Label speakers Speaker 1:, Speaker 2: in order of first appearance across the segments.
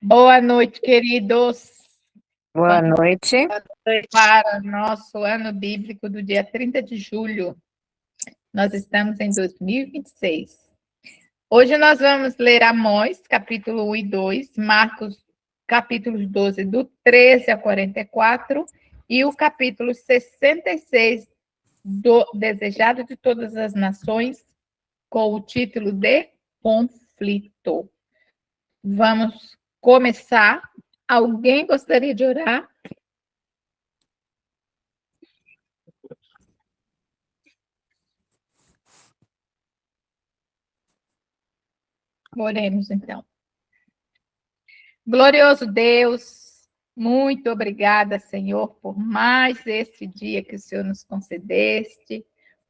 Speaker 1: Boa noite, queridos.
Speaker 2: Boa noite.
Speaker 1: Para nosso ano bíblico do dia 30 de julho. Nós estamos em 2026. Hoje nós vamos ler Amós, capítulo 1 e 2, Marcos, capítulos 12, do 13 a 44, e o capítulo 66, do Desejado de Todas as Nações, com o título de Conflito. Vamos começar. Alguém gostaria de orar? Oremos, então. Glorioso Deus, muito obrigada, Senhor, por mais esse dia que o Senhor nos concedeste,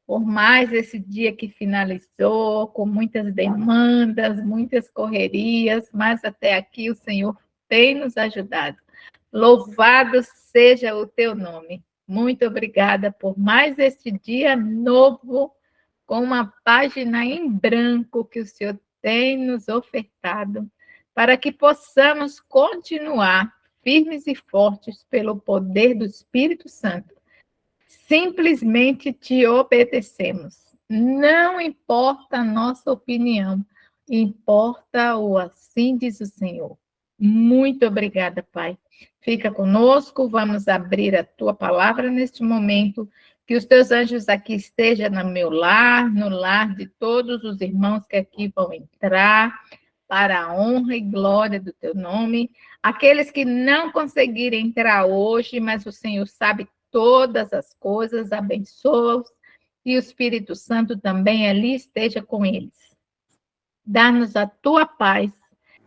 Speaker 1: por mais esse dia que finalizou, com muitas demandas, muitas correrias, mas até aqui o Senhor tem nos ajudado. Louvado seja o teu nome. Muito obrigada por mais este dia novo, com uma página em branco que o Senhor tem nos ofertado, para que possamos continuar firmes e fortes pelo poder do Espírito Santo. Simplesmente te obedecemos. Não importa a nossa opinião, importa o assim diz o Senhor. Muito obrigada, Pai. Fica conosco, vamos abrir a tua palavra neste momento. Que os teus anjos aqui estejam no meu lar, no lar de todos os irmãos que aqui vão entrar, para a honra e glória do teu nome. Aqueles que não conseguirem entrar hoje, mas o Senhor sabe todas as coisas, abençoa-os, e o Espírito Santo também ali esteja com eles. Dá-nos a tua paz,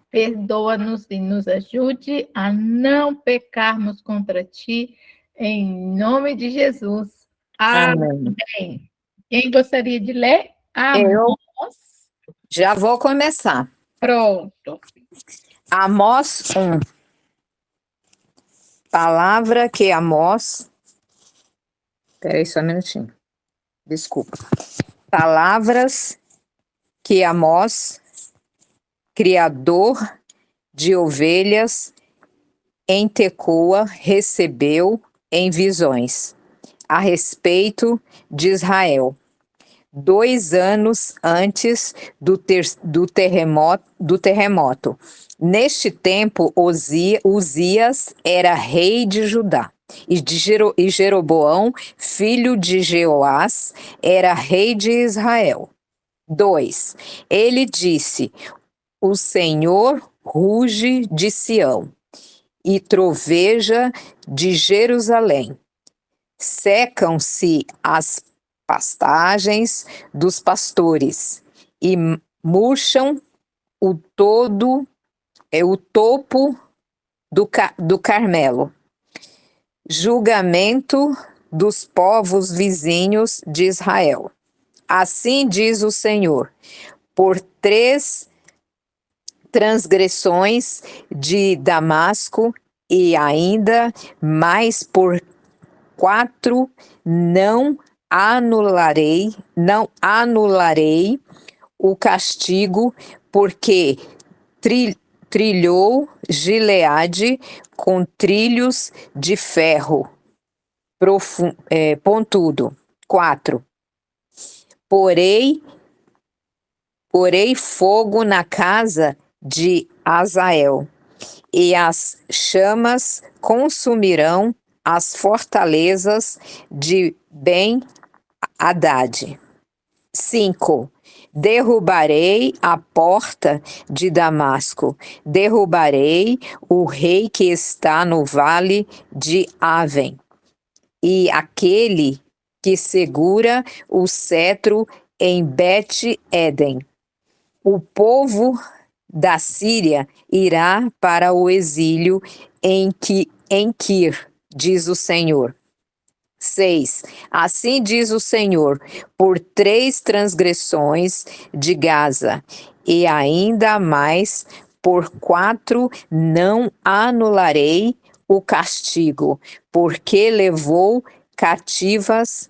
Speaker 1: perdoa-nos e nos ajude a não pecarmos contra ti, em nome de Jesus.
Speaker 2: Amém.
Speaker 1: Amém. Quem gostaria de ler?
Speaker 2: Eu
Speaker 1: Amós.
Speaker 2: já vou começar.
Speaker 1: Pronto.
Speaker 2: Amós 1. Palavra que Amós... Peraí só um minutinho. Desculpa. Palavras que Amós, criador de ovelhas em Tecoa, recebeu em visões a respeito de Israel, 2 anos antes do terremoto. Neste tempo, Uzias era rei de Judá, e Jeroboão, filho de Jeoás, era rei de Israel. 2. Ele disse: o Senhor ruge de Sião e troveja de Jerusalém. Secam-se as pastagens dos pastores e murcham o topo do Carmelo. Julgamento dos povos vizinhos de Israel. Assim diz o Senhor: por 3 transgressões de Damasco e ainda mais por 4 não anularei o castigo, porque trilhou Gileade com trilhos de ferro pontudo. 4. Porei fogo na casa de Azael, e as chamas consumirão as fortalezas de Ben-Hadad. 5. Derrubarei a porta de Damasco, derrubarei o rei que está no vale de Aven, e aquele que segura o cetro em Bet-Eden. O povo da Síria irá para o exílio em Quir, diz o Senhor. 6. Assim diz o Senhor: por 3 transgressões de Gaza, e ainda mais por 4 não anularei o castigo, porque levou cativas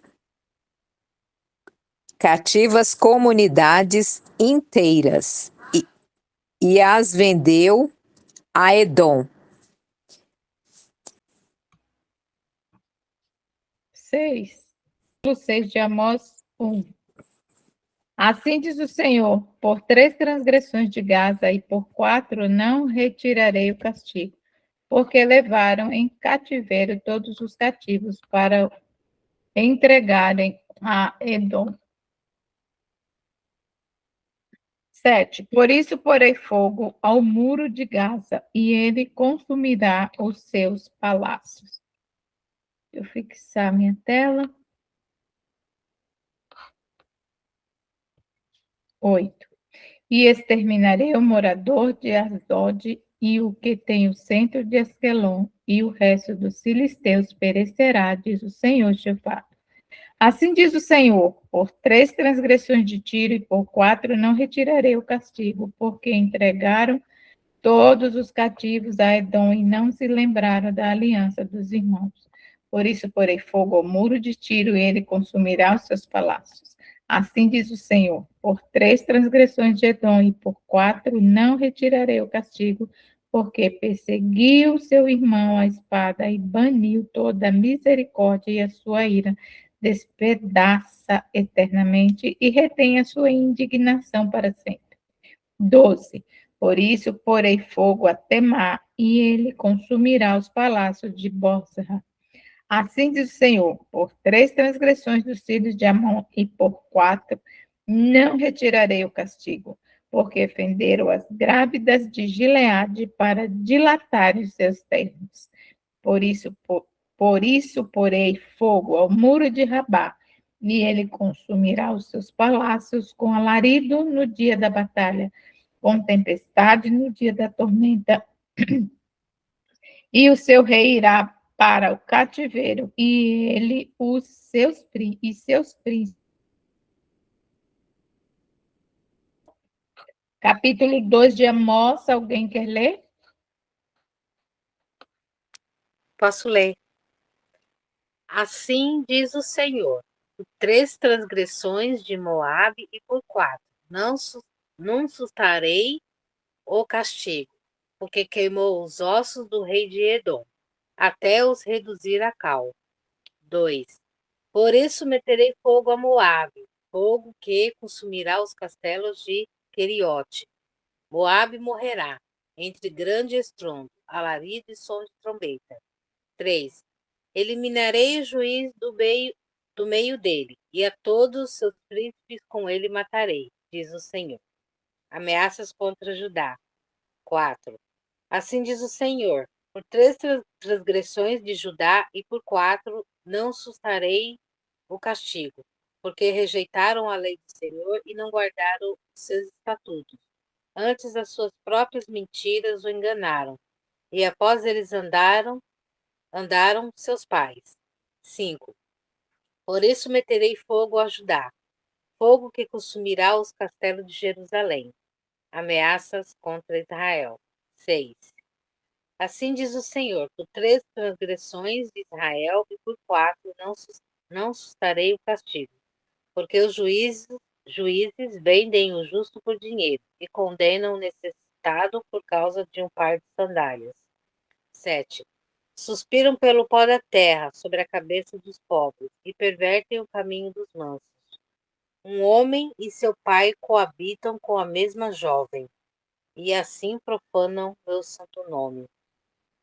Speaker 2: comunidades inteiras e as vendeu a Edom.
Speaker 1: 6. 6 de Amós 1. Assim diz o Senhor: por 3 transgressões de Gaza e por 4 não retirarei o castigo, porque levaram em cativeiro todos os cativos para entregarem a Edom. 7. Por isso porei fogo ao muro de Gaza, e ele consumirá os seus palácios. Deixa eu fixar minha tela. 8. E exterminarei o morador de Asdod e o que tem o centro de Asquelon, e o resto dos filisteus perecerá, diz o Senhor Jeová. Assim diz o Senhor: por 3 transgressões de Tiro e por 4 não retirarei o castigo, porque entregaram todos os cativos a Edom e não se lembraram da aliança dos irmãos. Por isso porei fogo ao muro de Tiro e ele consumirá os seus palácios. Assim diz o Senhor: por 3 transgressões de Edom e por 4 não retirarei o castigo, porque perseguiu seu irmão à espada e baniu toda a misericórdia, e a sua ira despedaça eternamente e retém a sua indignação para sempre. 12. Por isso porei fogo a Temá, e ele consumirá os palácios de Bozra. Assim diz o Senhor: por 3 transgressões dos filhos de Amon e por 4 não retirarei o castigo, porque fenderam as grávidas de Gileade para dilatarem os seus termos. Por isso porei fogo ao muro de Rabá, e ele consumirá os seus palácios com alarido no dia da batalha, com tempestade no dia da tormenta, e o seu rei irá para o cativeiro, e ele e seus príncipes. Capítulo 2 de Amós, alguém quer ler?
Speaker 3: Posso ler. Assim diz o Senhor: por 3 transgressões de Moabe e por 4 não sustarei o castigo, porque queimou os ossos do rei de Edom, até os reduzir a cal. 2. Por isso meterei fogo a Moabe, fogo que consumirá os castelos de Queriote. Moabe morrerá, entre grande estrondo, alarido e som de trombeta. 3. Eliminarei o juiz do meio dele, e a todos os seus príncipes com ele matarei, diz o Senhor. Ameaças contra Judá. 4. Assim diz o Senhor: por 3 transgressões de Judá e por 4 não sustarei o castigo, porque rejeitaram a lei do Senhor e não guardaram os seus estatutos. Antes as suas próprias mentiras o enganaram, e após eles andaram seus pais. 5. Por isso meterei fogo a Judá, fogo que consumirá os castelos de Jerusalém. Ameaças contra Israel. 6. Assim diz o Senhor: por 3 transgressões de Israel e por 4 não sustarei o castigo, porque os juízes vendem o justo por dinheiro e condenam o necessitado por causa de um par de sandálias. 7. Suspiram pelo pó da terra sobre a cabeça dos pobres e pervertem o caminho dos mansos. Um homem e seu pai coabitam com a mesma jovem, e assim profanam meu santo nome.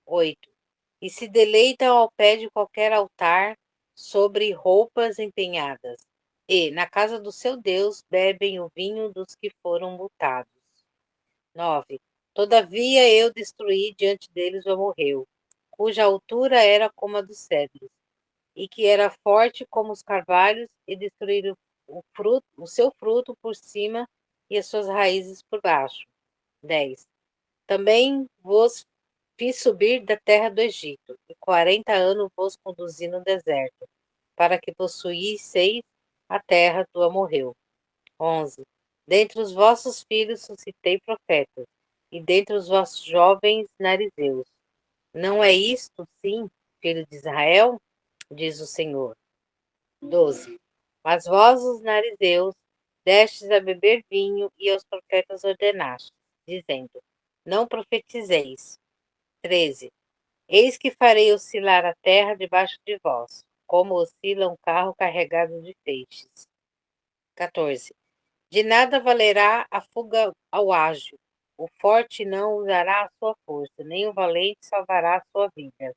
Speaker 3: 8. E se deleitam ao pé de qualquer altar sobre roupas empenhadas, e, na casa do seu Deus, bebem o vinho dos que foram multados. 9. Todavia eu destruí diante deles o amorreu, cuja altura era como a dos cedros, e que era forte como os carvalhos, e destruíram o seu fruto por cima e as suas raízes por baixo. 10. Também vos fiz subir da terra do Egito, e 40 anos vos conduzi no deserto, para que possuísseis a terra do amorreu. 11. Dentre os vossos filhos suscitei profetas, e dentre os vossos jovens narizeus. Não é isto, sim, filho de Israel? Diz o Senhor. 12. Mas vós, os narizeus, destes a beber vinho e aos profetas ordenastes, dizendo: não profetizeis. 13. Eis que farei oscilar a terra debaixo de vós, como oscila um carro carregado de feixes. 14. De nada valerá a fuga ao ágil. O forte não usará a sua força, nem o valente salvará a sua vida.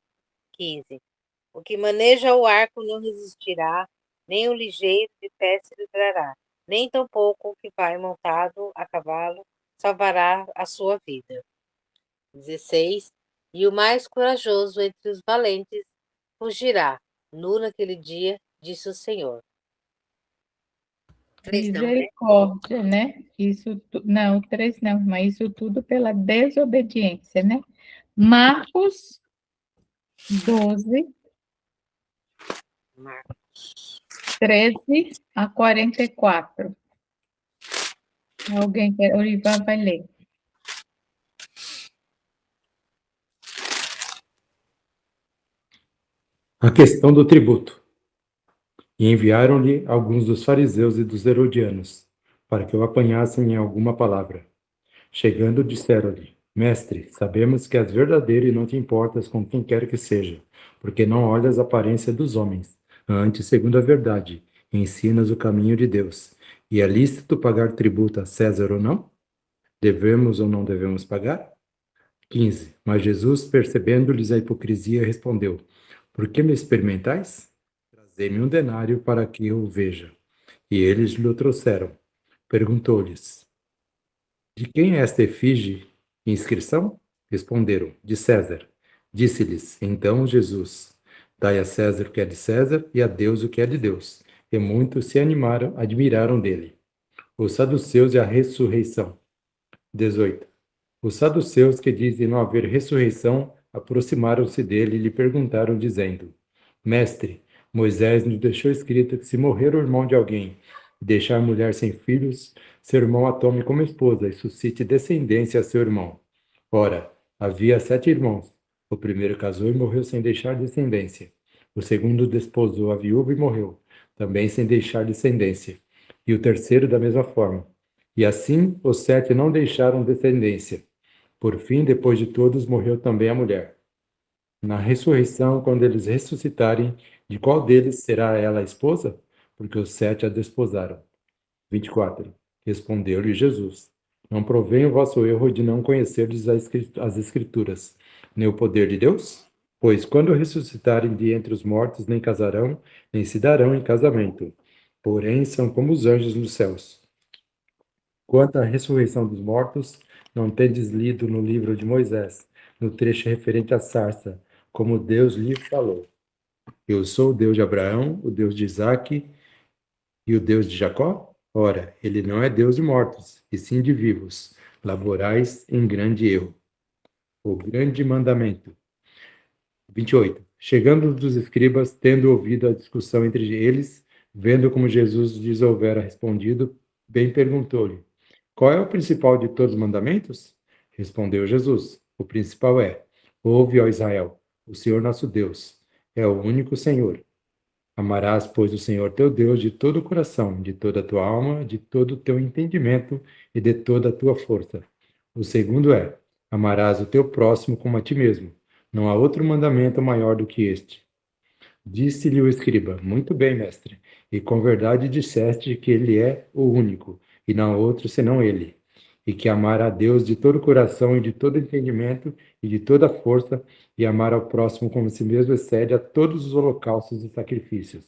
Speaker 3: 15. O que maneja o arco não resistirá, nem o ligeiro de pé se livrará, nem tampouco o que vai montado a cavalo salvará a sua vida. 16. E o mais corajoso entre os valentes fugirá, nu naquele dia, disse o Senhor. 3 não, né?
Speaker 1: Misericórdia, né? Não, 3 não, mas isso tudo pela desobediência, né? Marcos 12,
Speaker 3: Marcos.
Speaker 1: 13 a 44. Alguém quer? Olivan vai ler.
Speaker 4: A questão do tributo. E enviaram-lhe alguns dos fariseus e dos herodianos, para que o apanhassem em alguma palavra. Chegando, disseram-lhe: Mestre, sabemos que és verdadeiro e não te importas com quem quer que seja, porque não olhas a aparência dos homens. Antes, segundo a verdade, ensinas o caminho de Deus. E é lícito pagar tributo a César ou não? Devemos ou não devemos pagar? 15. Mas Jesus, percebendo-lhes a hipocrisia, respondeu: Por que me experimentais? Trazei-me um denário para que eu o veja. E eles lhe o trouxeram. Perguntou-lhes: De quem é esta efígie e inscrição? Responderam: De César. Disse-lhes então Jesus: Dai a César o que é de César e a Deus o que é de Deus. E muitos se admiraram dele. Os saduceus e a ressurreição. 18. Os saduceus, que dizem não haver ressurreição, aproximaram-se dele e lhe perguntaram, dizendo: Mestre, Moisés nos deixou escrito que se morrer o irmão de alguém e deixar a mulher sem filhos, seu irmão a tome como esposa e suscite descendência a seu irmão. Ora, havia 7 irmãos. O primeiro casou e morreu sem deixar descendência. O segundo desposou a viúva e morreu, também sem deixar descendência. E o terceiro da mesma forma. E assim os 7 não deixaram descendência. Por fim, depois de todos, morreu também a mulher. Na ressurreição, quando eles ressuscitarem, de qual deles será ela a esposa? Porque os 7 a desposaram. 24. Respondeu-lhe Jesus: Não provém o vosso erro de não conhecerdes as Escrituras, nem o poder de Deus? Pois quando ressuscitarem de entre os mortos, nem casarão, nem se darão em casamento. Porém, são como os anjos nos céus. Quanto à ressurreição dos mortos, não tendes lido no livro de Moisés, no trecho referente à sarça, como Deus lhe falou. Eu sou o Deus de Abraão, o Deus de Isaque e o Deus de Jacó? Ora, ele não é Deus de mortos, e sim de vivos. Laborais em grande erro. O grande mandamento. 28. Chegando dos escribas, tendo ouvido a discussão entre eles, vendo como Jesus lhes houvera respondido, bem perguntou-lhe: Qual é o principal de todos os mandamentos? Respondeu Jesus: O principal é: Ouve, ó Israel, o Senhor nosso Deus é o único Senhor. Amarás, pois, o Senhor teu Deus de todo o coração, de toda a tua alma, de todo o teu entendimento e de toda a tua força. O segundo é: Amarás o teu próximo como a ti mesmo. Não há outro mandamento maior do que este. Disse-lhe o escriba: Muito bem, mestre, e com verdade disseste que ele é o único, e não há outro senão ele, e que amar a Deus de todo o coração e de todo entendimento e de toda a força, e amar ao próximo como si mesmo excede a todos os holocaustos e sacrifícios.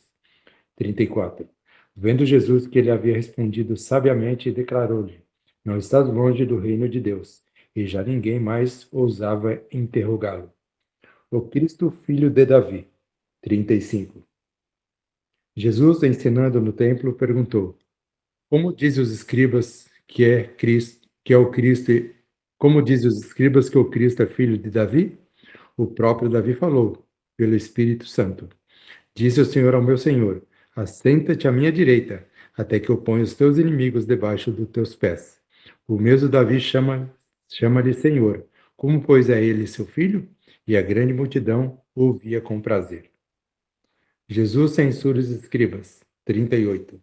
Speaker 4: 34. Vendo Jesus que ele havia respondido sabiamente, declarou-lhe: Não estás longe do reino de Deus. E já ninguém mais ousava interrogá-lo. O Cristo, filho de Davi. 35. Jesus, ensinando no templo, perguntou: Como dizem os escribas que é Cristo, que é o Cristo, como dizem os escribas que o Cristo é filho de Davi? O próprio Davi falou, pelo Espírito Santo. Disse o Senhor ao meu Senhor: Assenta-te à minha direita, até que eu ponha os teus inimigos debaixo dos teus pés. O mesmo Davi chama-lhe Senhor. Como, pois, é ele seu filho? E a grande multidão o ouvia com prazer. Jesus censura os escribas. 38.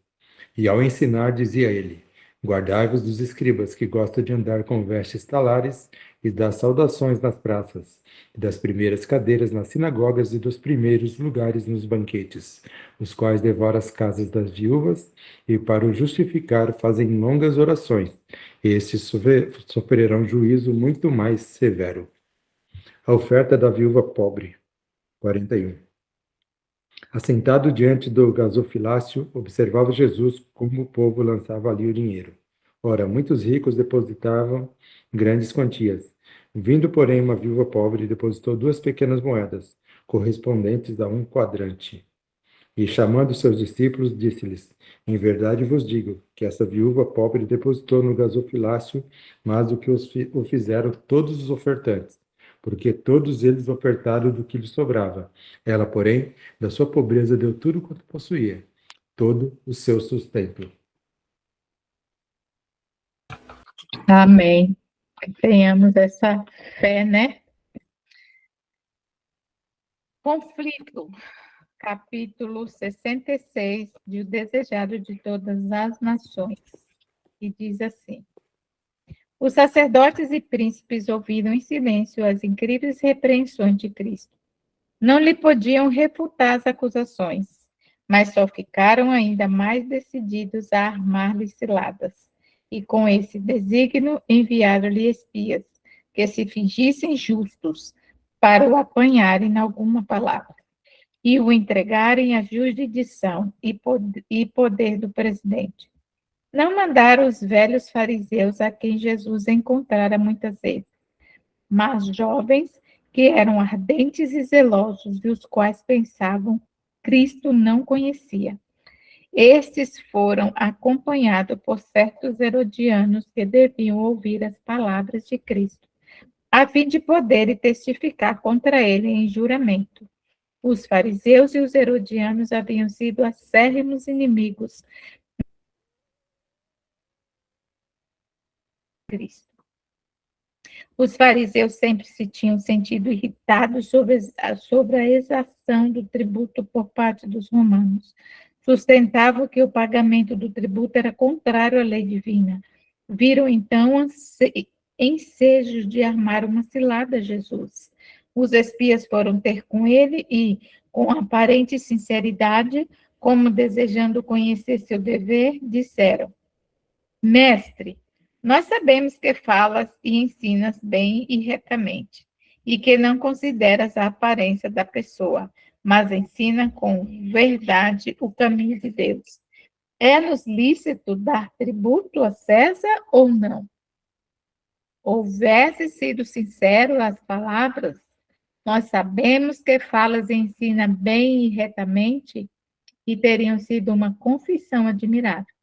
Speaker 4: E ao ensinar, dizia ele: Guardai-vos dos escribas, que gostam de andar com vestes talares e das saudações nas praças, e das primeiras cadeiras nas sinagogas e dos primeiros lugares nos banquetes, os quais devoram as casas das viúvas e, para o justificar, fazem longas orações. Estes sofrerão juízo muito mais severo. A oferta da viúva pobre. 41. Assentado diante do gasofilácio, observava Jesus como o povo lançava ali o dinheiro. Ora, muitos ricos depositavam grandes quantias. Vindo, porém, uma viúva pobre, depositou 2 pequenas moedas, correspondentes a 1 quadrante. E, chamando seus discípulos, disse-lhes: Em verdade vos digo que essa viúva pobre depositou no gasofilácio mais do que o fizeram todos os ofertantes, porque todos eles ofertaram do que lhes sobrava. Ela, porém, da sua pobreza deu tudo quanto possuía, todo o seu sustento.
Speaker 1: Amém. Tenhamos essa fé, né? Conflito, capítulo 66, de O Desejado de Todas as Nações, e diz assim: Os sacerdotes e príncipes ouviram em silêncio as incríveis repreensões de Cristo. Não lhe podiam refutar as acusações, mas só ficaram ainda mais decididos a armar-lhe ciladas. E com esse desígnio enviaram-lhe espias, que se fingissem justos, para o apanharem em alguma palavra, e o entregarem à jurisdição e poder do presidente. Não mandaram os velhos fariseus a quem Jesus encontrara muitas vezes, mas jovens que eram ardentes e zelosos, e os quais pensavam Cristo não conhecia. Estes foram acompanhados por certos herodianos que deviam ouvir as palavras de Cristo, a fim de poderem testificar contra ele em juramento. Os fariseus e os herodianos haviam sido acérrimos inimigos de Cristo. Os fariseus sempre se tinham sentido irritados sobre a exação do tributo por parte dos romanos. Sustentavam que o pagamento do tributo era contrário à lei divina. Viram, então, ensejos de armar uma cilada a Jesus. Os espias foram ter com ele e, com aparente sinceridade, como desejando conhecer seu dever, disseram: Mestre, nós sabemos que falas e ensinas bem e retamente, e que não consideras a aparência da pessoa, mas ensina com verdade o caminho de Deus. É-nos lícito dar tributo a César ou não? Houvesse sido sincero às palavras, nós sabemos que falas e ensina bem e retamente, e teriam sido uma confissão admirável.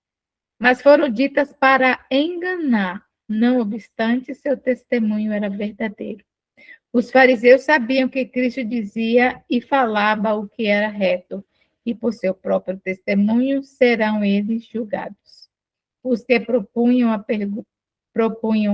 Speaker 1: Mas foram ditas para enganar, não obstante, seu testemunho era verdadeiro. Os fariseus sabiam que Cristo dizia e falava o que era reto, e por seu próprio testemunho serão eles julgados. Os que propunham a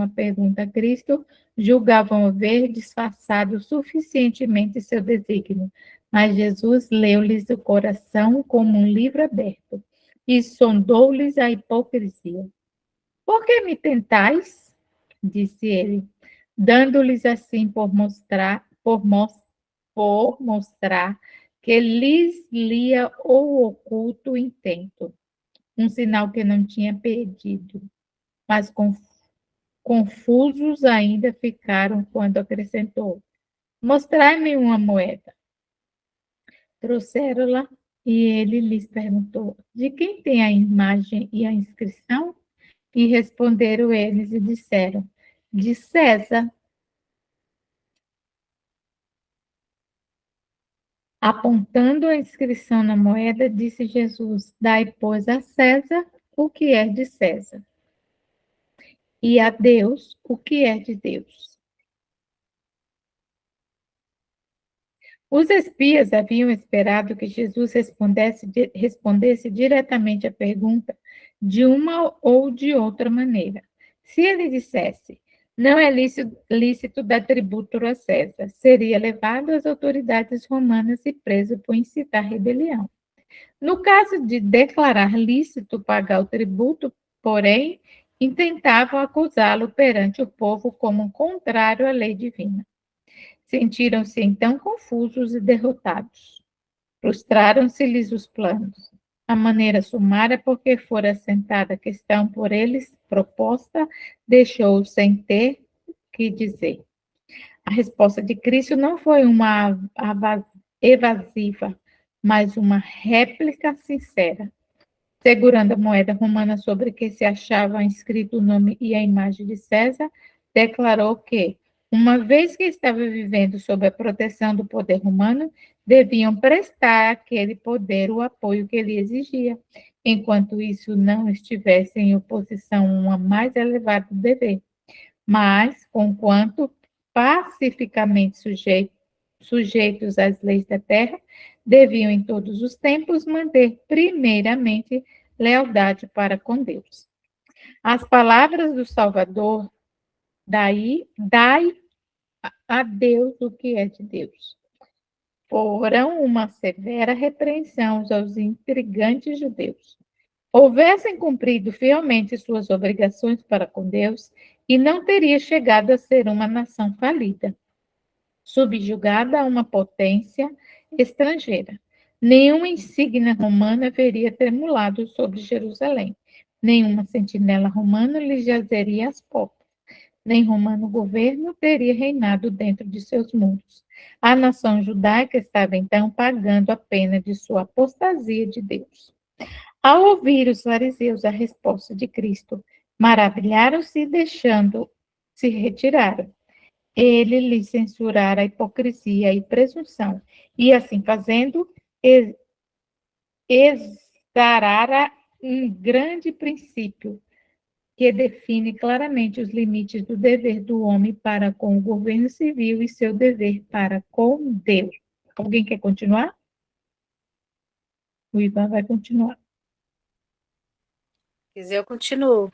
Speaker 1: pergunta a Cristo julgavam haver disfarçado suficientemente seu desígnio, mas Jesus leu-lhes o coração como um livro aberto e sondou-lhes a hipocrisia. Por que me tentais? Disse ele, dando-lhes assim por mostrar que lhes lia o oculto intento, um sinal que não tinha pedido, mas confusos ainda ficaram quando acrescentou: Mostrai-me uma moeda. Trouxeram-la e ele lhes perguntou: De quem tem a imagem e a inscrição? E responderam eles e disseram: De César. Apontando a inscrição na moeda, disse Jesus: Dai, pois, a César o que é de César, e a Deus o que é de Deus. Os espias haviam esperado que Jesus respondesse diretamente à pergunta de uma ou de outra maneira. Se ele dissesse: não é lícito dar tributo a César, seria levado às autoridades romanas e preso por incitar rebelião. No caso de declarar lícito pagar o tributo, porém, intentavam acusá-lo perante o povo como contrário à lei divina. Sentiram-se então confusos e derrotados. Frustraram-se-lhes os planos. A maneira sumária por que fora assentada a questão por eles proposta, deixou sem ter que dizer. A resposta de Cristo não foi uma evasiva, mas uma réplica sincera. Segurando a moeda romana sobre que se achava inscrito o nome e a imagem de César, declarou que, uma vez que estava vivendo sob a proteção do poder romano, deviam prestar àquele poder o apoio que ele exigia, enquanto isso não estivesse em oposição a um mais elevado dever. Mas, conquanto pacificamente sujeitos às leis da terra, deviam em todos os tempos manter primeiramente lealdade para com Deus. As palavras do Salvador, dai a Deus o que é de Deus, foram uma severa repreensão aos intrigantes judeus. Houvessem cumprido fielmente suas obrigações para com Deus, e não teria chegado a ser uma nação falida, subjugada a uma potência estrangeira. Nenhuma insígnia romana haveria tremulado sobre Jerusalém, nenhuma sentinela romana lhe jazeria às portas, nem romano governo teria reinado dentro de seus muros. A nação judaica estava então pagando a pena de sua apostasia de Deus. Ao ouvir os fariseus a resposta de Cristo, maravilharam-se e deixando-se retiraram. Ele lhes censurara a hipocrisia e presunção, e assim fazendo, exarara um grande princípio que define claramente os limites do dever do homem para com o governo civil e seu dever para com Deus. Alguém quer continuar? O Ivan vai continuar.
Speaker 3: Se quiser, eu continuo.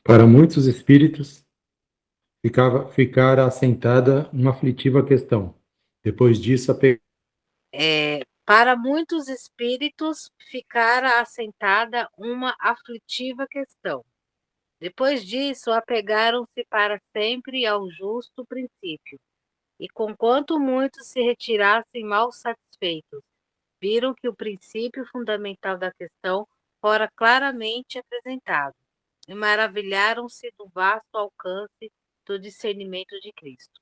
Speaker 4: Para muitos espíritos, ficara assentada uma aflitiva questão. Depois disso,
Speaker 3: Para muitos espíritos, ficara assentada uma aflitiva questão. Depois disso, apegaram-se para sempre ao justo princípio, e conquanto muitos se retirassem mal satisfeitos, viram que o princípio fundamental da questão fora claramente apresentado, e maravilharam-se do vasto alcance do discernimento de Cristo.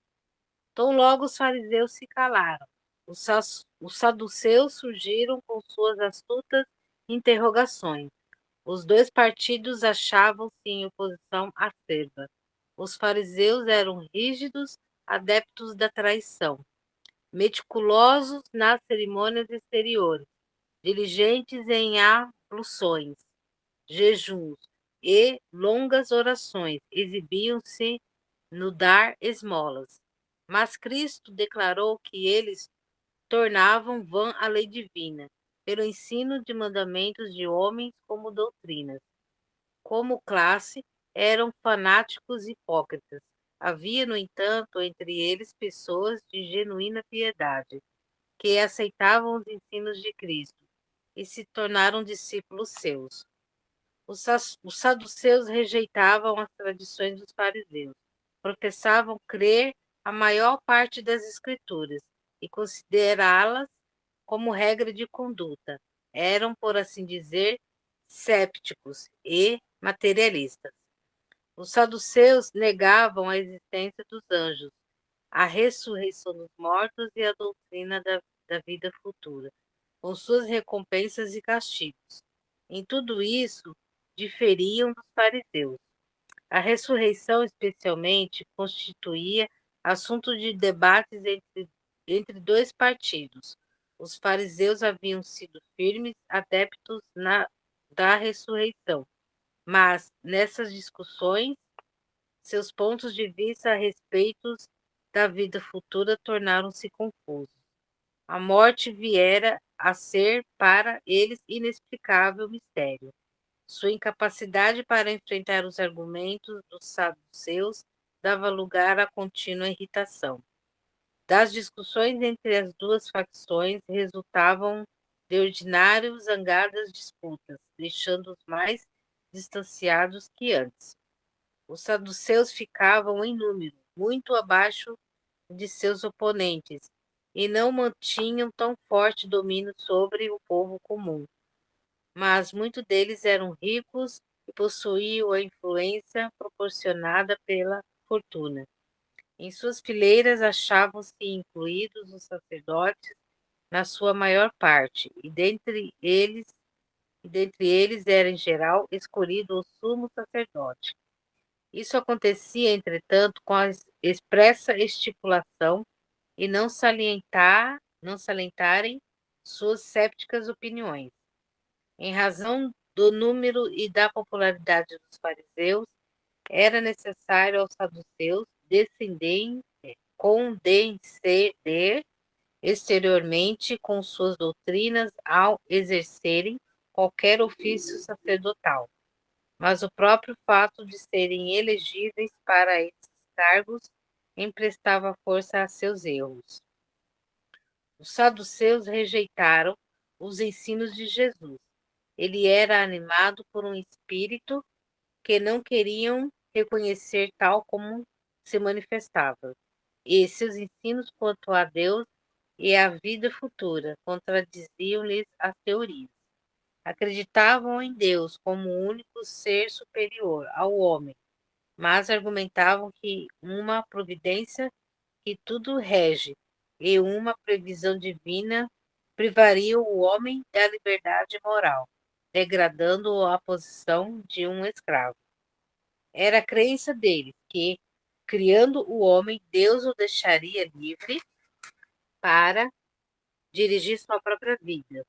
Speaker 3: Tão logo os fariseus se calaram, os saduceus surgiram com suas astutas interrogações. Os dois partidos achavam-se em oposição acerba. Os fariseus eram rígidos, adeptos da traição, meticulosos nas cerimônias exteriores, diligentes em abluções, jejuns e longas orações, exibiam-se no dar esmolas. Mas Cristo declarou que eles tornavam vã a lei divina, pelo ensino de mandamentos de homens como doutrinas. Como classe, eram fanáticos hipócritas. Havia, no entanto, entre eles pessoas de genuína piedade, que aceitavam os ensinos de Cristo e se tornaram discípulos seus. Os saduceus rejeitavam as tradições dos fariseus, professavam crer a maior parte das escrituras e considerá-las como regra de conduta. Eram, por assim dizer, cépticos e materialistas. Os saduceus negavam a existência dos anjos, a ressurreição dos mortos e a doutrina da vida futura, com suas recompensas e castigos. Em tudo isso, diferiam dos fariseus. A ressurreição, especialmente, constituía assunto de debates entre dois partidos. Os fariseus haviam sido firmes adeptos da ressurreição, mas nessas discussões, seus pontos de vista a respeito da vida futura tornaram-se confusos. A morte viera a ser para eles inexplicável mistério. Sua incapacidade para enfrentar os argumentos dos saduceus dava lugar à contínua irritação. Das discussões entre as duas facções resultavam de ordinário zangadas disputas, deixando-os mais distanciados que antes. Os saduceus ficavam em número muito abaixo de seus oponentes e não mantinham tão forte domínio sobre o povo comum. Mas muitos deles eram ricos e possuíam a influência proporcionada pela fortuna. Em suas fileiras achavam-se incluídos os sacerdotes na sua maior parte, e dentre eles era em geral escolhido o sumo sacerdote. Isso acontecia, entretanto, com a expressa estipulação e não salientarem suas sépticas opiniões. Em razão do número e da popularidade dos fariseus, era necessário aos saduceus condescender exteriormente com suas doutrinas ao exercerem qualquer ofício sacerdotal. Mas o próprio fato de serem elegíveis para esses cargos emprestava força a seus erros. Os saduceus rejeitaram os ensinos de Jesus. Ele era animado por um espírito que não queriam reconhecer tal como se manifestava. E seus ensinos quanto a Deus e a vida futura contradiziam-lhes as teorias. Acreditavam em Deus como o único ser superior ao homem, mas argumentavam que uma providência que tudo rege e uma previsão divina privariam o homem da liberdade moral, degradando-o à posição de um escravo. Era a crença deles que, criando o homem, Deus o deixaria livre para dirigir sua própria vida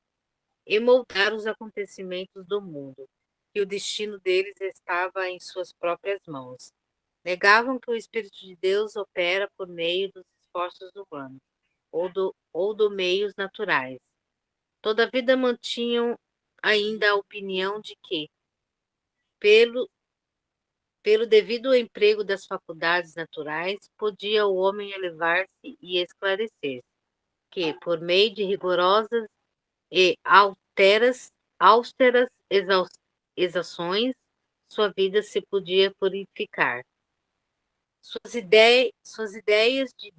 Speaker 3: e moldar os acontecimentos do mundo, que o destino deles estava em suas próprias mãos. Negavam que o Espírito de Deus opera por meio dos esforços humanos ou do meios naturais. Todavia mantinham ainda a opinião de que, pelo devido emprego das faculdades naturais, podia o homem elevar-se e esclarecer-se, que, por meio de rigorosas e austeras exações, sua vida se podia purificar. Suas ideias de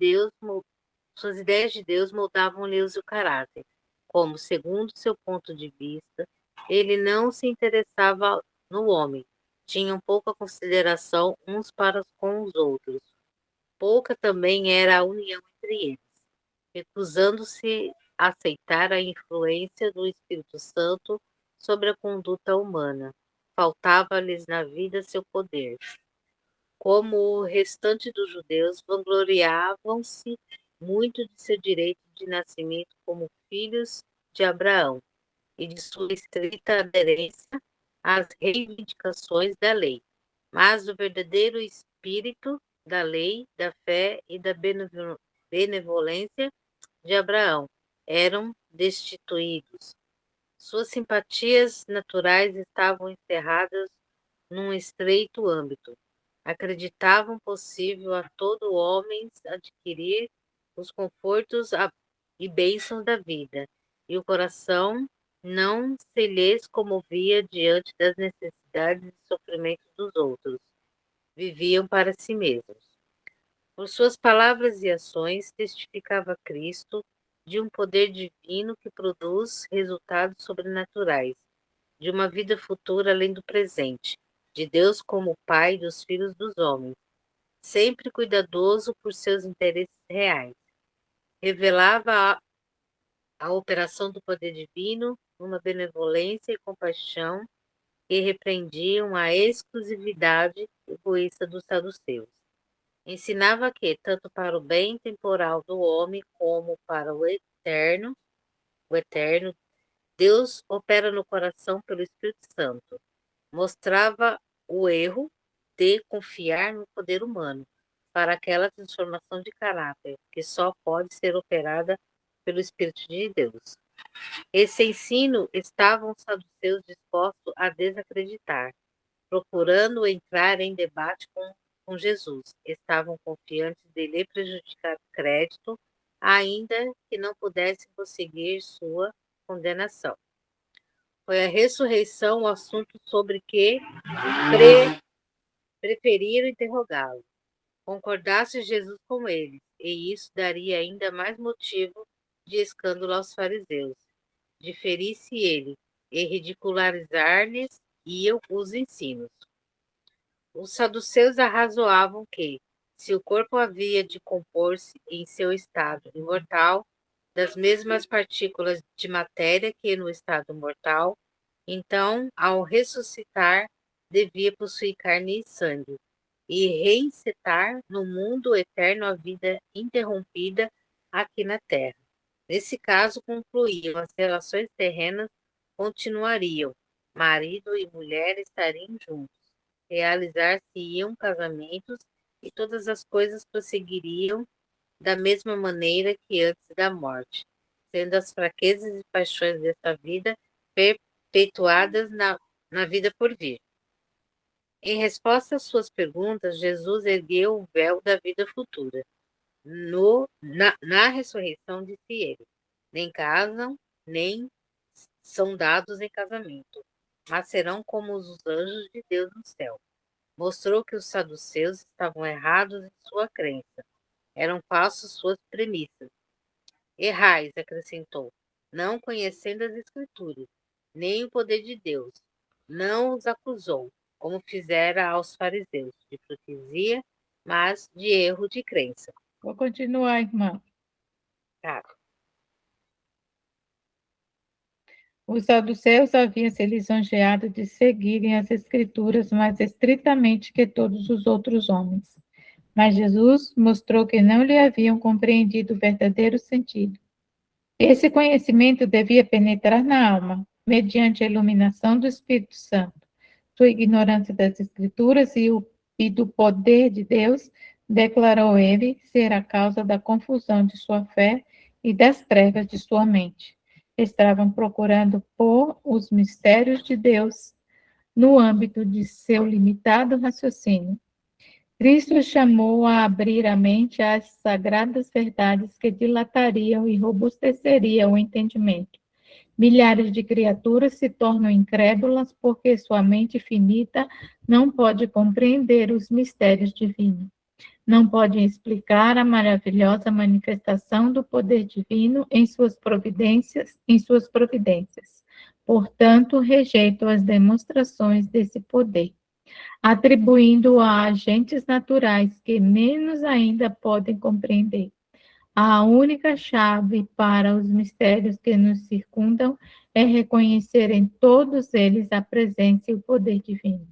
Speaker 3: Deus moldavam-lhes o caráter, como, segundo seu ponto de vista, ele não se interessava no homem, tinham pouca consideração uns para com os outros. Pouca também era a união entre eles, recusando-se a aceitar a influência do Espírito Santo sobre a conduta humana. Faltava-lhes na vida seu poder. Como o restante dos judeus, vangloriavam-se muito de seu direito de nascimento como filhos de Abraão e de sua estrita aderência às reivindicações da lei, mas o verdadeiro espírito da lei, da fé e da benevolência de Abraão eram destituídos. Suas simpatias naturais estavam encerradas num estreito âmbito. Acreditavam possível a todo homem adquirir os confortos e bênçãos da vida, e o coração não se lhes comovia diante das necessidades e sofrimentos dos outros. Viviam para si mesmos. Por suas palavras e ações, testificava Cristo de um poder divino que produz resultados sobrenaturais, de uma vida futura além do presente, de Deus como Pai dos filhos dos homens, sempre cuidadoso por seus interesses reais. Revelava a operação do poder divino, uma benevolência e compaixão que repreendiam a exclusividade egoísta dos saduceus. Ensinava que, tanto para o bem temporal do homem como para o eterno, Deus opera no coração pelo Espírito Santo. Mostrava o erro de confiar no poder humano para aquela transformação de caráter que só pode ser operada pelo Espírito de Deus. Esse ensino estavam os saduceus dispostos a desacreditar, procurando entrar em debate com Jesus. Estavam confiantes de lhe prejudicar o crédito, ainda que não pudessem conseguir sua condenação. Foi a ressurreição o assunto sobre que preferiram interrogá-lo. Concordasse Jesus com eles, e isso daria ainda mais motivo de escândalo aos fariseus. Diferisse ele, e ridicularizar-lhes iam os ensinos. Os saduceus arrazoavam que, se o corpo havia de compor-se em seu estado imortal, das mesmas partículas de matéria que no estado mortal, então, ao ressuscitar, devia possuir carne e sangue, e reencetar no mundo eterno a vida interrompida aqui na terra. Nesse caso, concluíam, as relações terrenas continuariam, marido e mulher estariam juntos, realizar-se-iam casamentos e todas as coisas prosseguiriam da mesma maneira que antes da morte, sendo as fraquezas e paixões desta vida perpetuadas na vida por vir. Em resposta às suas perguntas, Jesus ergueu o véu da vida futura. Na ressurreição, disse ele: nem casam, nem são dados em casamento, mas serão como os anjos de Deus no céu. Mostrou que os saduceus estavam errados em sua crença. Eram falsas suas premissas. Errais, acrescentou, não conhecendo as Escrituras, nem o poder de Deus. Não os acusou, como fizera aos fariseus, de hipocrisia, mas de erro de crença.
Speaker 1: Vou continuar, irmã.
Speaker 3: Tá.
Speaker 1: Os saduceus haviam se lisonjeado de seguirem as Escrituras mais estritamente que todos os outros homens. Mas Jesus mostrou que não lhe haviam compreendido o verdadeiro sentido. Esse conhecimento devia penetrar na alma, mediante a iluminação do Espírito Santo. Sua ignorância das Escrituras e do poder de Deus, declarou ele, ser a causa da confusão de sua fé e das trevas de sua mente. Estavam procurando pôr os mistérios de Deus no âmbito de seu limitado raciocínio. Cristo os chamou a abrir a mente às sagradas verdades que dilatariam e robusteceriam o entendimento. Milhares de criaturas se tornam incrédulas porque sua mente finita não pode compreender os mistérios divinos. Não pode explicar a maravilhosa manifestação do poder divino em suas providências. Portanto, rejeitam as demonstrações desse poder, atribuindo-o a agentes naturais que menos ainda podem compreender. A única chave para os mistérios que nos circundam é reconhecer em todos eles a presença e o poder divino.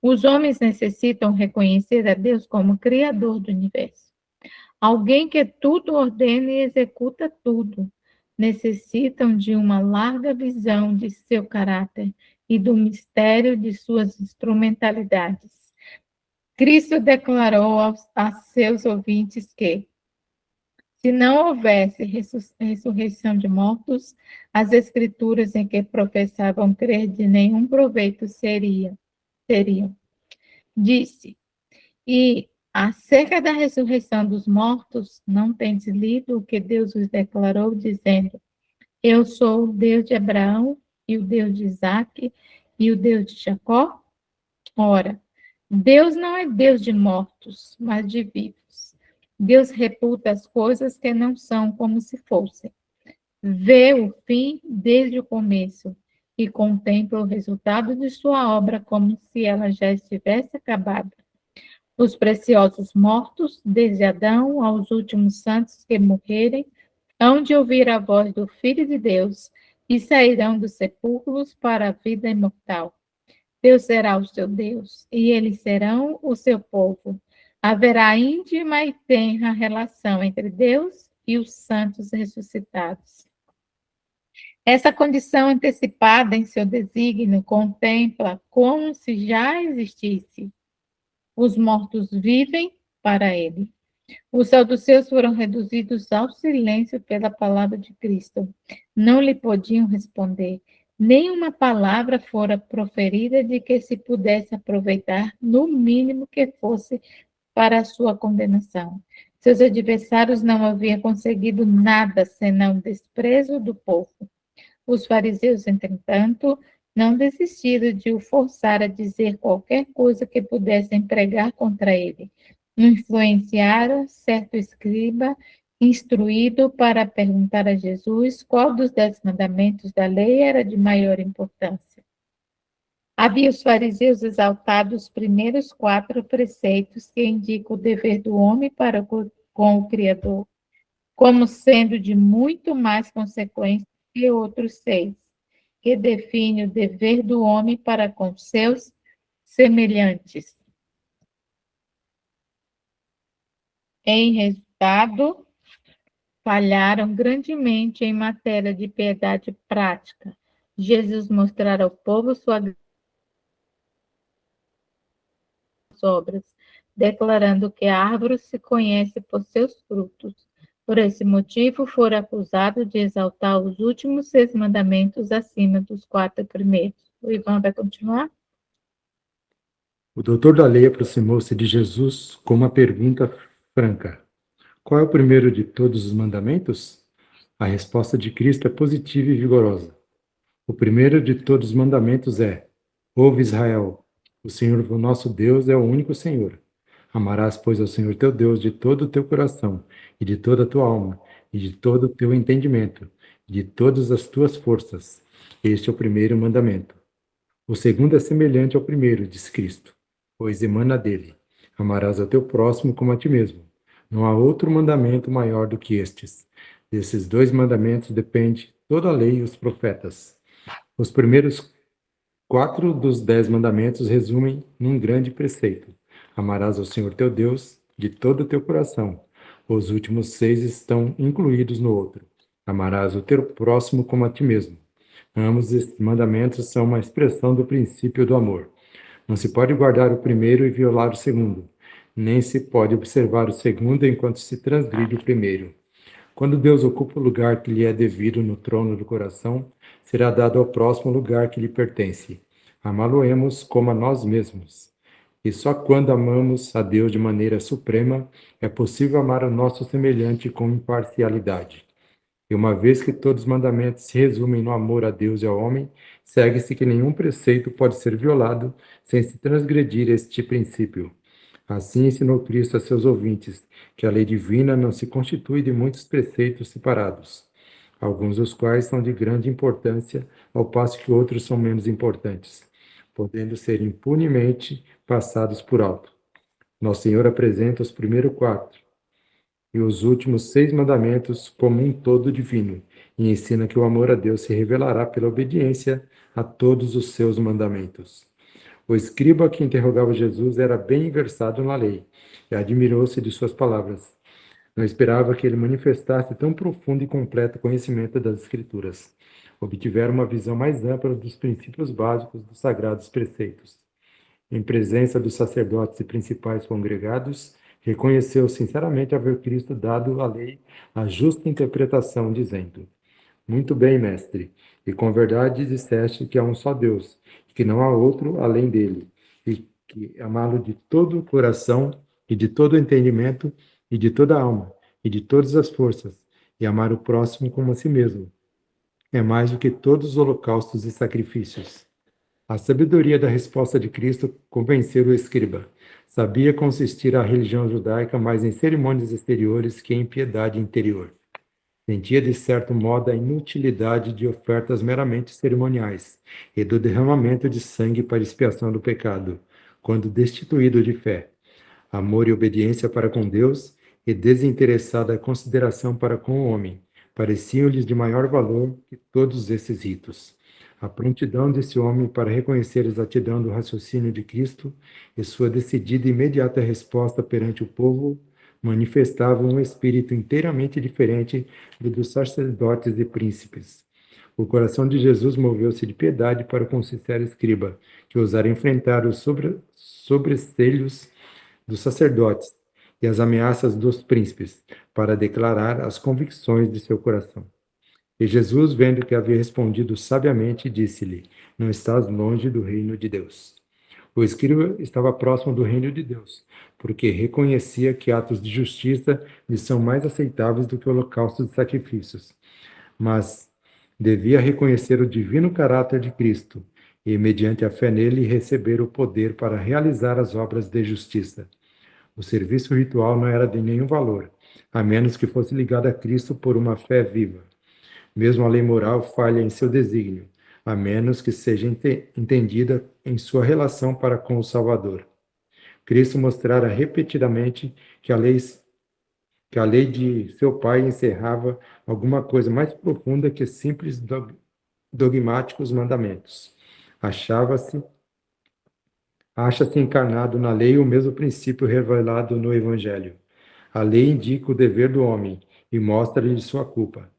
Speaker 1: Os homens necessitam reconhecer a Deus como Criador do universo. Alguém que tudo ordena e executa tudo. Necessitam de uma larga visão de seu caráter e do mistério de suas instrumentalidades. Cristo declarou a seus ouvintes que, se não houvesse ressurreição de mortos, as escrituras em que professavam crer de nenhum proveito seriam. Disse, e acerca da ressurreição dos mortos, não tendes lido o que Deus os declarou, dizendo, eu sou o Deus de Abraão, e o Deus de Isaque, e o Deus de Jacó? Ora, Deus não é Deus de mortos, mas de vivos. Deus reputa as coisas que não são como se fossem. Vê o fim desde o começo e contempla o resultado de sua obra como se ela já estivesse acabada. Os preciosos mortos, desde Adão aos últimos santos que morrerem, hão de ouvir a voz do Filho de Deus e sairão dos sepulcros para a vida imortal. Deus será o seu Deus, e eles serão o seu povo. Haverá íntima e tenra relação entre Deus e os santos ressuscitados. Essa condição antecipada em seu desígnio contempla como se já existisse. Os mortos vivem para ele. Os saduceus foram reduzidos ao silêncio pela palavra de Cristo. Não lhe podiam responder. Nenhuma palavra fora proferida de que se pudesse aproveitar, no mínimo que fosse, para a sua condenação. Seus adversários não haviam conseguido nada senão o desprezo do povo. Os fariseus, entretanto, não desistiram de o forçar a dizer qualquer coisa que pudessem pregar contra ele. Influenciaram certo escriba instruído para perguntar a Jesus qual dos 10 mandamentos da lei era de maior importância. Havia os fariseus exaltado os primeiros 4 preceitos que indicam o dever do homem para com o Criador, como sendo de muito mais consequência que outros 6, que define o dever do homem para com seus semelhantes. Em resultado, falharam grandemente em matéria de piedade prática. Jesus mostrará ao povo suas obras, declarando que a árvore se conhece por seus frutos. Por esse motivo, foram acusados de exaltar os últimos 6 mandamentos acima dos 4 primeiros. O Ivan vai continuar?
Speaker 4: O doutor da lei aproximou-se de Jesus com uma pergunta franca: qual é o primeiro de todos os mandamentos? A resposta de Cristo é positiva e vigorosa. O primeiro de todos os mandamentos é: ouve Israel, o Senhor o nosso Deus é o único Senhor. Amarás, pois, ao Senhor teu Deus de todo o teu coração, e de toda a tua alma, e de todo o teu entendimento, e de todas as tuas forças. Este é o primeiro mandamento. O segundo é semelhante ao primeiro, diz Cristo, pois emana dele: amarás ao teu próximo como a ti mesmo. Não há outro mandamento maior do que estes. Desses 2 mandamentos depende toda a lei e os profetas. Os primeiros 4 dos 10 mandamentos resumem num grande preceito: amarás ao Senhor teu Deus de todo o teu coração. Os últimos 6 estão incluídos no outro: amarás o teu próximo como a ti mesmo. Ambos esses mandamentos são uma expressão do princípio do amor. Não se pode guardar o primeiro e violar o segundo, nem se pode observar o segundo enquanto se transgride o primeiro. Quando Deus ocupa o lugar que lhe é devido no trono do coração, será dado ao próximo lugar que lhe pertence. Amá-lo-emos como a nós mesmos. E só quando amamos a Deus de maneira suprema é possível amar o nosso semelhante com imparcialidade. E uma vez que todos os mandamentos se resumem no amor a Deus e ao homem, segue-se que nenhum preceito pode ser violado sem se transgredir este princípio. Assim ensinou Cristo a seus ouvintes que a lei divina não se constitui de muitos preceitos separados, alguns dos quais são de grande importância, ao passo que outros são menos importantes, podendo ser impunemente passados por alto. Nosso Senhor apresenta os primeiros 4 e os últimos 6 mandamentos como um todo divino, e ensina que o amor a Deus se revelará pela obediência a todos os seus mandamentos. O escriba que interrogava Jesus era bem versado na lei, e admirou-se de suas palavras. Não esperava que ele manifestasse tão profundo e completo conhecimento das Escrituras. Obtiveram uma visão mais ampla dos princípios básicos dos sagrados preceitos. Em presença dos sacerdotes e principais congregados, reconheceu sinceramente haver Cristo dado à lei a justa interpretação, dizendo: muito bem, mestre, e com verdade disseste que há um só Deus, que não há outro além dele, e que amá-lo de todo o coração, e de todo o entendimento, e de toda a alma, e de todas as forças, e amar o próximo como a si mesmo. É mais do que todos os holocaustos e sacrifícios. A sabedoria da resposta de Cristo convenceu o escriba. Sabia consistir a religião judaica mais em cerimônias exteriores que em piedade interior. Sentia de certo modo a inutilidade de ofertas meramente cerimoniais e do derramamento de sangue para expiação do pecado, quando destituído de fé, amor e obediência para com Deus e desinteressada consideração para com o homem, pareciam-lhes de maior valor que todos esses ritos. A prontidão desse homem para reconhecer a exatidão do raciocínio de Cristo e sua decidida e imediata resposta perante o povo manifestavam um espírito inteiramente diferente do dos sacerdotes e príncipes. O coração de Jesus moveu-se de piedade para com o sincero escriba, que ousara enfrentar os sobressaltos dos sacerdotes e as ameaças dos príncipes, para declarar as convicções de seu coração. E Jesus, vendo que havia respondido sabiamente, disse-lhe: não estás longe do reino de Deus. O escriba estava próximo do reino de Deus, porque reconhecia que atos de justiça lhe são mais aceitáveis do que holocaustos e sacrifícios. Mas devia reconhecer o divino caráter de Cristo e, mediante a fé nele, receber o poder para realizar as obras de justiça. O serviço ritual não era de nenhum valor, a menos que fosse ligado a Cristo por uma fé viva. Mesmo a lei moral falha em seu desígnio, a menos que seja entendida em sua relação para com o Salvador. Cristo mostrara repetidamente que a lei de seu Pai encerrava alguma coisa mais profunda que simples dogmáticos mandamentos. Acha-se encarnado na lei o mesmo princípio revelado no Evangelho. A lei indica o dever do homem e mostra-lhe sua culpa.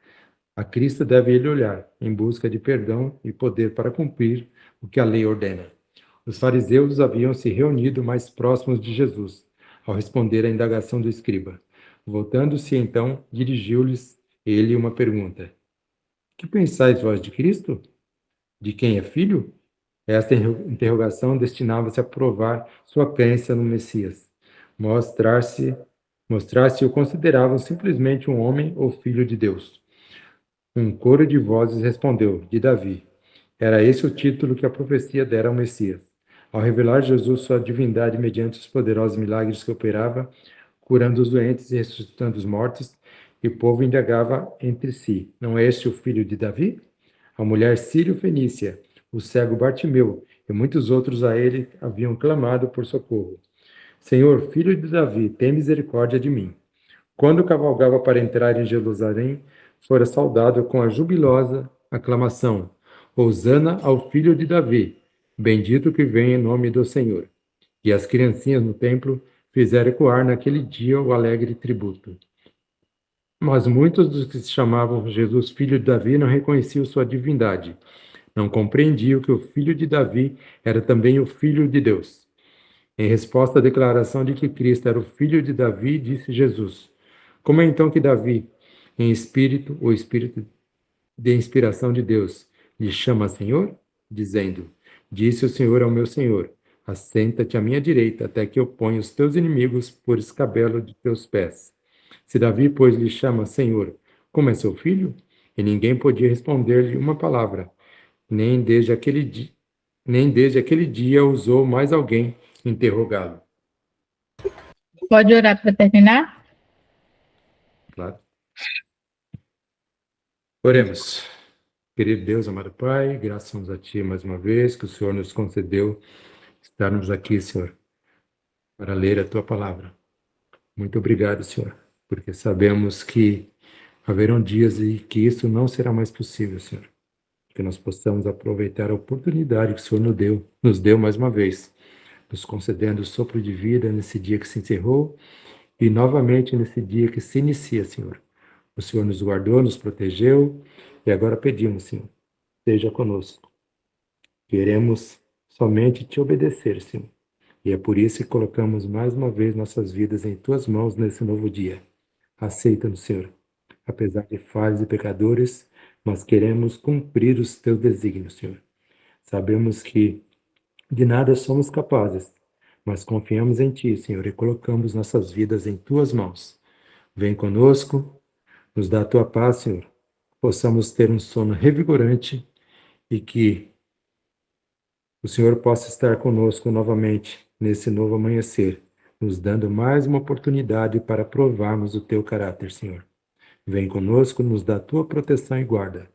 Speaker 4: A Cristo deve ele olhar, em busca de perdão e poder para cumprir o que a lei ordena. Os fariseus haviam se reunido mais próximos de Jesus, ao responder à indagação do escriba. Voltando-se então, dirigiu-lhes ele uma pergunta: Que pensais vós de Cristo? De quem é filho? Esta interrogação destinava-se a provar sua crença no Messias, mostrar se o consideravam simplesmente um homem ou filho de Deus. Um coro de vozes respondeu, de Davi. Era esse o título que a profecia dera ao Messias. Ao revelar Jesus sua divindade mediante os poderosos milagres que operava, curando os doentes e ressuscitando os mortos, e o povo indagava entre si: Não é este o filho de Davi? A mulher sírio-fenícia, o cego Bartimeu e muitos outros a ele haviam clamado por socorro. Senhor, filho de Davi, tem misericórdia de mim. Quando cavalgava para entrar em Jerusalém, fora saudado com a jubilosa aclamação: Hosana ao filho de Davi, bendito que vem em nome do Senhor. E as criancinhas no templo fizeram ecoar naquele dia o alegre tributo. Mas muitos dos que se chamavam Jesus filho de Davi não reconheciam sua divindade. Não compreendiam que o filho de Davi era também o filho de Deus. Em resposta à declaração de que Cristo era o filho de Davi, disse Jesus: Como é então que Davi, em espírito, o espírito de inspiração de Deus, lhe chama Senhor? Dizendo: Disse o Senhor ao meu Senhor: Assenta-te à minha direita, até que eu ponha os teus inimigos por escabelo de teus pés. Se Davi, pois, lhe chama Senhor, como é seu filho? E ninguém podia responder-lhe uma palavra, nem desde aquele dia ousou mais alguém interrogá-lo.
Speaker 1: Pode orar para terminar?
Speaker 4: Claro. Oremos. Querido Deus, amado Pai, graças a Ti mais uma vez, que o Senhor nos concedeu estarmos aqui, Senhor, para ler a Tua palavra. Muito obrigado, Senhor, porque sabemos que haverão dias em que isso não será mais possível, Senhor. Que nós possamos aproveitar a oportunidade que o Senhor nos deu mais uma vez, nos concedendo o sopro de vida nesse dia que se encerrou e novamente nesse dia que se inicia, Senhor. O Senhor nos guardou, nos protegeu e agora pedimos, Senhor, esteja conosco. Queremos somente te obedecer, Senhor. E é por isso que colocamos mais uma vez nossas vidas em tuas mãos nesse novo dia. Aceita-nos, Senhor, apesar de falhas e pecadores, mas queremos cumprir os teus desígnios, Senhor. Sabemos que de nada somos capazes, mas confiamos em Ti, Senhor, e colocamos nossas vidas em Tuas mãos. Vem conosco, nos dá a Tua paz, Senhor, possamos ter um sono revigorante e que o Senhor possa estar conosco novamente nesse novo amanhecer, nos dando mais uma oportunidade para provarmos o Teu caráter, Senhor. Vem conosco, nos dá a Tua proteção e guarda.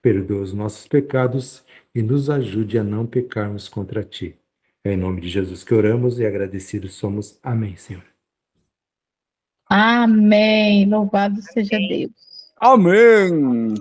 Speaker 4: Perdoa os nossos pecados e nos ajude a não pecarmos contra Ti. É em nome de Jesus que oramos e agradecidos somos. Amém, Senhor.
Speaker 1: Amém. Louvado seja Deus.
Speaker 5: Amém.